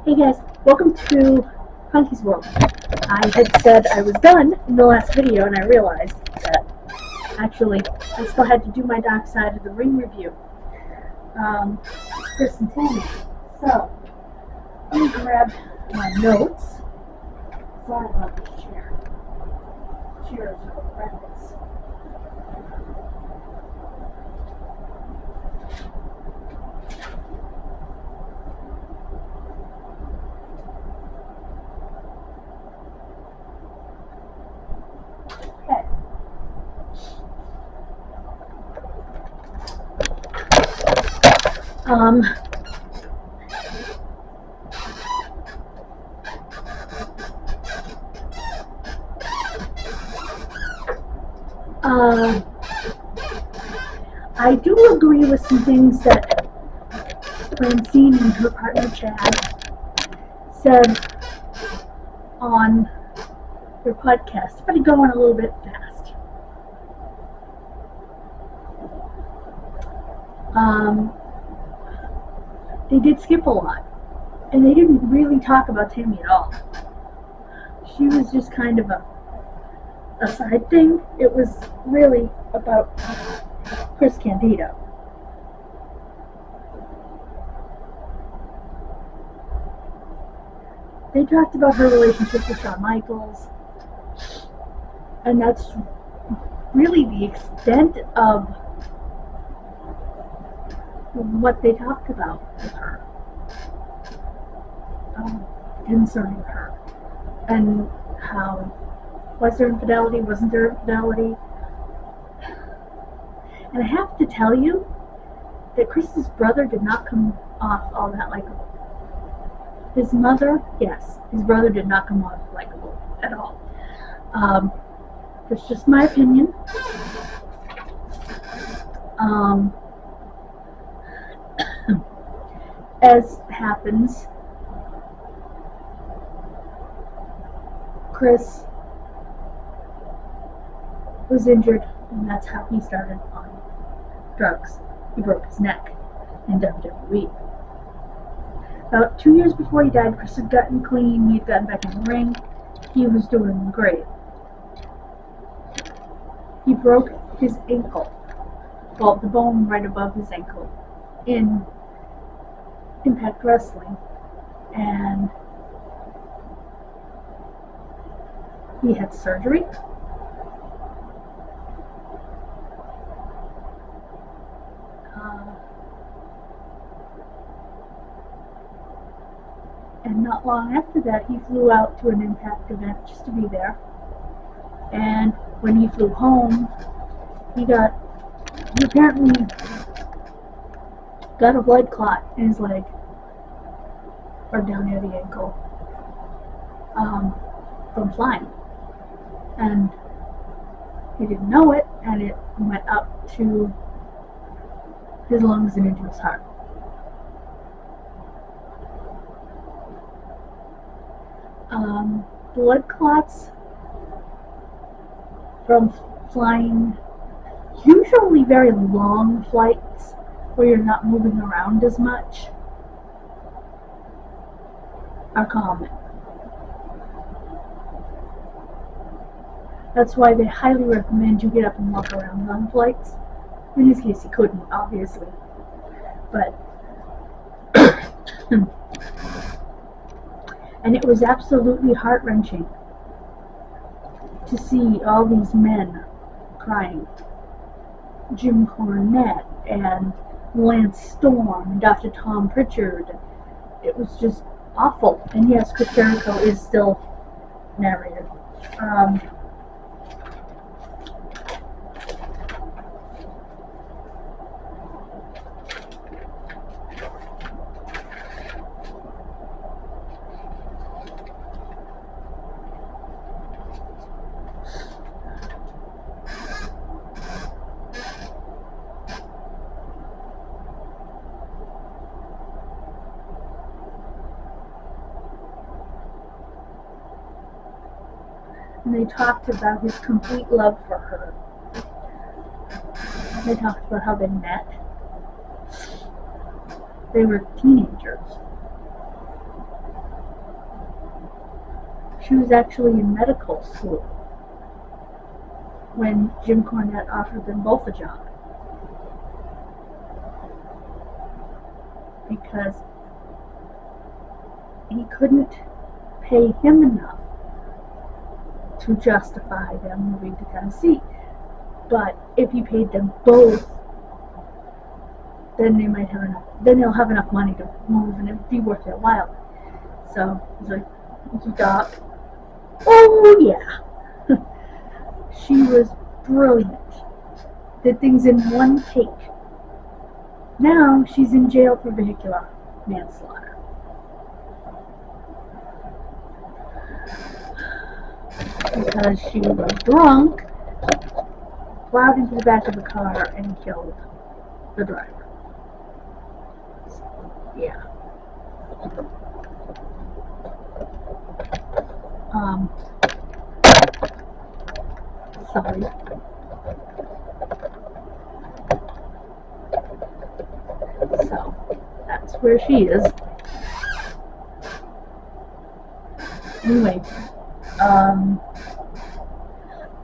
Hey guys, welcome to Hunky's World. I had said I was done in the last video and I realized that actually I still had to do my Dark Side of the Ring review. Chris and Tammy. So, let me grab my notes. Sorry about this chair. Chairs are horrendous. Okay. I do agree with some things that Francine and her partner Chad said on their podcast, but I go on a little bit fast. They did skip a lot, and they didn't really talk about Tammy at all. She was just kind of a side thing. It was really about Chris Candido. They talked about her relationship with Shawn Michaels, and that's really the extent of what they talked about with her, concerning her, and how was there infidelity, wasn't there infidelity. And I have to tell you that Chris's brother did not come off all that likable. His mother, yes, his brother did not come off likable at all. That's just my opinion. As happens, Chris was injured, and that's how he started on drugs. He broke his neck in WWE. About 2 years before he died, Chris had gotten clean, he had gotten back in the ring, he was doing great. He broke his ankle, well, the bone right above his ankle, in Impact Wrestling, and he had surgery. And not long after that, he flew out to an Impact event just to be there. And when he flew home, he apparently got a blood clot in his leg, or down near the ankle, from flying. And he didn't know it, and it went up to his lungs and into his heart. Blood clots from flying, usually very long flights where you're not moving around as much, are common. That's why they highly recommend you get up and walk around on flights. In his case, he couldn't, obviously, but and it was absolutely heart-wrenching to see all these men crying. Jim Cornette and Lance Storm and Dr. Tom Pritchard. It was just awful. And yes, Chris Jericho is still narrator. And they talked about his complete love for her. They talked about how they met. They were teenagers. She was actually in medical school when Jim Cornette offered them both a job. Because he couldn't pay him enough to justify them moving to Tennessee. But if he paid them both, then they might have enough. Then they'll have enough money to move, and it'd be worth their while. So he's like, "Doc, oh yeah." She was brilliant. Did things in one take. Now she's in jail for vehicular manslaughter. Because she was drunk, plowed into the back of the car, and killed the driver. Yeah. Sorry. So, that's where she is. Anyway,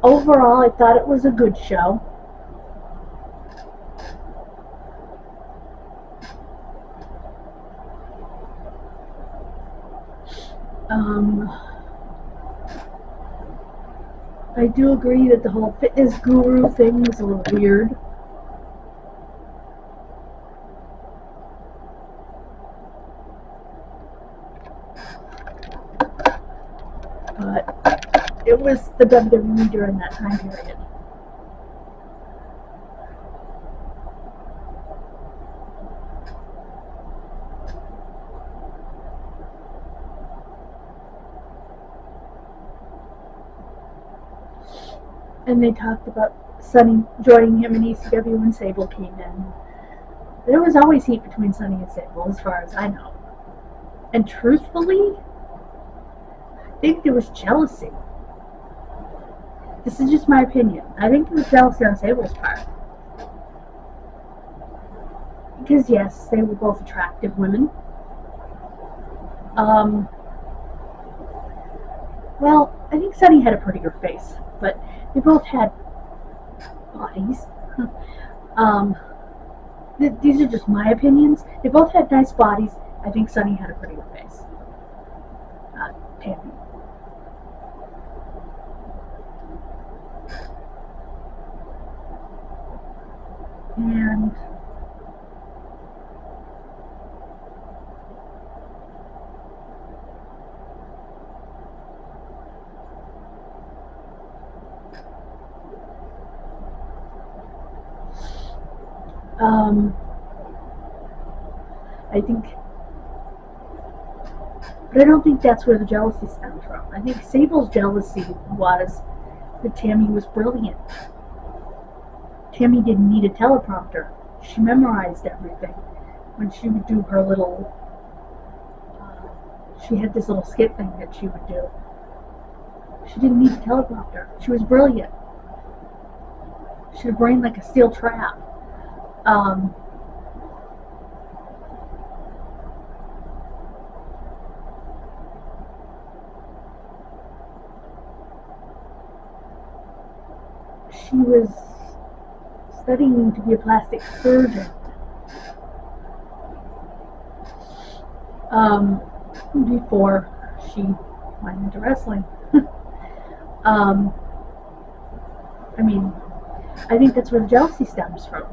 overall, I thought it was a good show. I do agree that the whole fitness guru thing was a little weird. But it was the WWE during that time period. And they talked about Sonny joining him in ECW when Sable came in. There was always heat between Sonny and Sable, as far as I know. And truthfully, I think there was jealousy. This is just my opinion. I think there was jealousy on Sable's part. Because yes, they were both attractive women. Well, I think Sonny had a prettier face, but they both had bodies. These are just my opinions. They both had nice bodies. I think Sonny had a prettier face. Tammy. And I think, but I don't think that's where the jealousy stemmed from. I think Sable's jealousy was that Tammy was brilliant. Tammy didn't need a teleprompter. She memorized everything. When she would do her little, she had this little skit thing that she would do. She didn't need a teleprompter. She was brilliant. She had a brain like a steel trap. She was studying to be a plastic surgeon. Before she went into wrestling. I mean, I think that's where the jealousy stems from.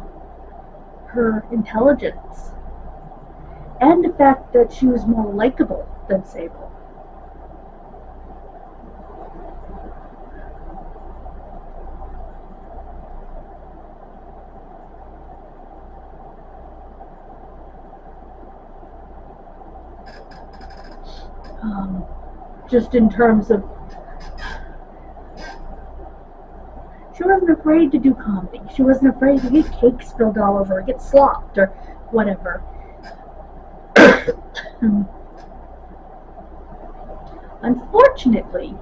Her intelligence. And the fact that she was more likable than Sable. Just in terms of, she wasn't afraid to do comedy. She wasn't afraid to get cake spilled all over her, get slopped, or whatever. Unfortunately,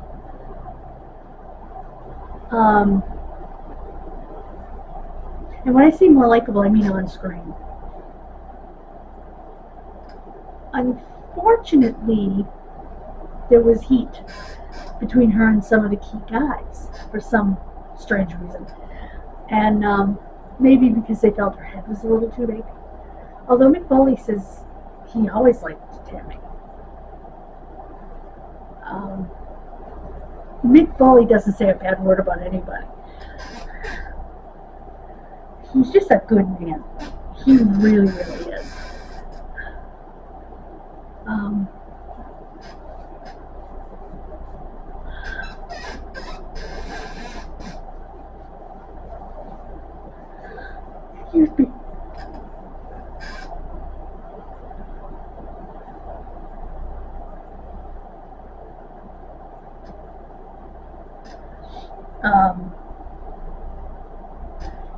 and when I say more likable, I mean on screen. Unfortunately, there was heat between her and some of the key guys for some strange reason. And maybe because they felt her head was a little too big. Although Mick Foley says he always liked Tammy. Mick Foley doesn't say a bad word about anybody. He's just a good man. He really, really is. Excuse me.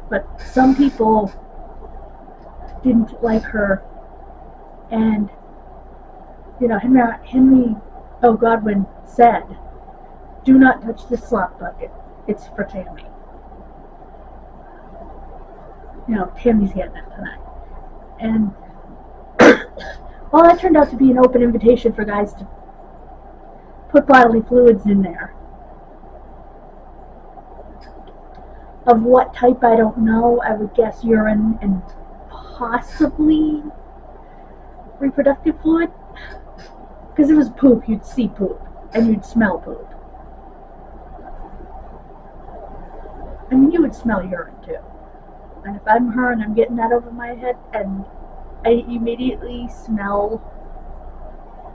But some people didn't like her, and Henry Godwin said, "Do not touch the slop bucket. It's for Tammy." Tammy's getting it tonight. And well, that turned out to be an open invitation for guys to put bodily fluids in there. Of what type, I don't know. I would guess urine and possibly reproductive fluid. Because it was poop, you'd see poop. And you'd smell poop. I mean, you would smell urine too. And if I'm her and I'm getting that over my head and I immediately smell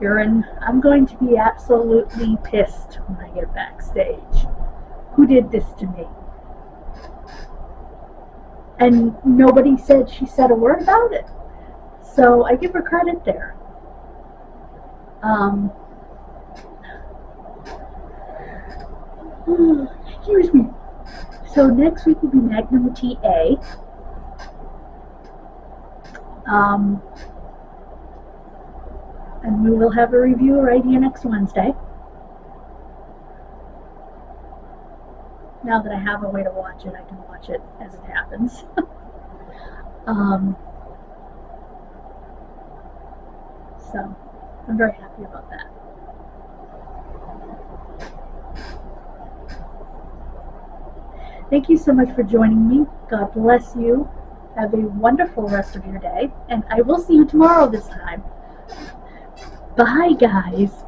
urine, I'm going to be absolutely pissed when I get backstage. Who did this to me? And nobody said she said a word about it. So I give her credit there. Excuse me. So next week will be Magnum TA. And we will have a review right here next Wednesday. Now that I have a way to watch it, I can watch it as it happens. So I'm very happy about that. Thank you so much for joining me. God bless you. Have a wonderful rest of your day, and I will see you tomorrow this time. Bye, guys.